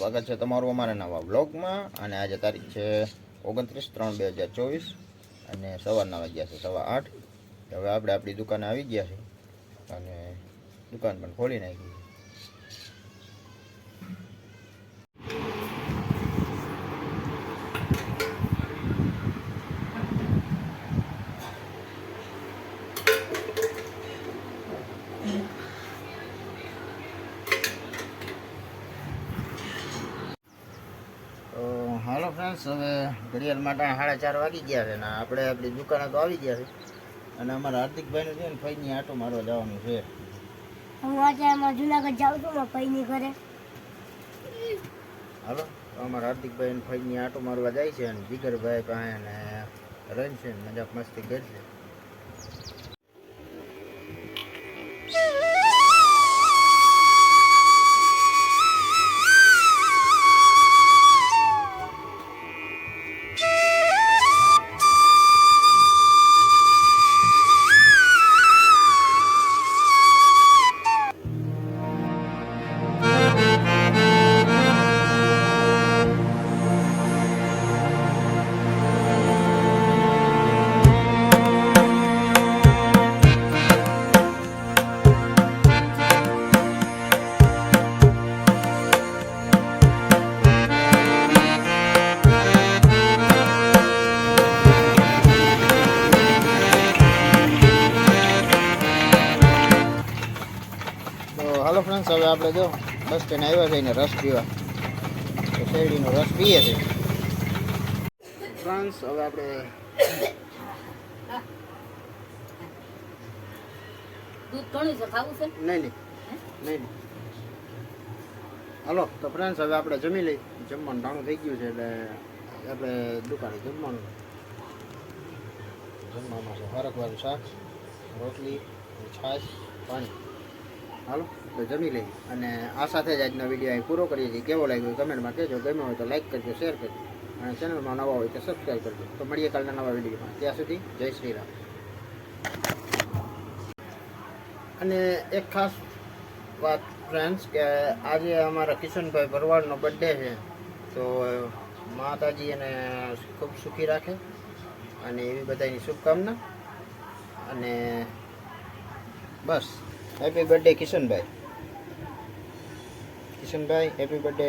સ્વાગત છે તમારું અમારા નવા બ્લોગમાં. અને આજે તારીખ છે 29/3/2024 અને સવારના વાગ્યા છે 8:15. હવે આપણે આપણી દુકાને આવી ગયા છે અને દુકાન પણ ખોલી નાખી છે. હાલો ફ્રેન્ડ્સ, હવે ઘડિયાળ માટે 4:30 વાગી ગયા છે ને આપણે આપણી દુકાને તો આવી ગયા છે. અને અમારા હાર્દિકભાઈને છે ને ફઈની આટો મારવા જવાનું છે. હું આજે જુનાગઢ જાઉં છું મારા ભાઈની ઘરે. હાલો, અમારા હાર્દિકભાઈ ફઈની આટો મારવા જાય છે અને જીગરભાઈ પાસે ને રન છે, મજાક મસ્તી કરશે. હાલો ફ્રેન્ડ્સ, હવે આપણે જો બસ સ્ટેન્ડ આવ્યા છે ને રસ પીવા. તો શેરડીનો રસ પીએ છે ફ્રેન્ડ્સ. હવે આપણે દૂધ ઘણું છે, ખાવું છે? નહીં. હાલો તો ફ્રેન્ડ્સ, હવે આપણે જમી લઈ. જમવાનું ટાણું થઈ ગયું છે એટલે આપણે દુકાને જમવામાં છે હરકવાળું શાક, રોટલી, છાશ, પાણી. હાલો તો જમી લઈ અને આ સાથે જ આજનો વિડીયો અહીં પૂરો કરીએ છીએ. કેવો લાગ્યો કમેન્ટમાં કહેજો. ગમ્યો હોય તો લાઈક કરજો, શેર કરજો અને ચેનલમાં નવા હોય તો સબસ્ક્રાઈબ કરજો. તો મળીએ કાલના નવા વિડીયોમાં. ત્યાં સુધી જય શ્રી રામ. અને એક ખાસ વાત ફ્રેન્ડ્સ, કે આજે અમારા કિશનભાઈ ભરવાડનો બર્થડે છે. તો માતાજી એને ખૂબ સુખી રાખે અને એવી બધાની શુભકામના. અને બસ, happy birthday Kishanbhai. Happy birthday.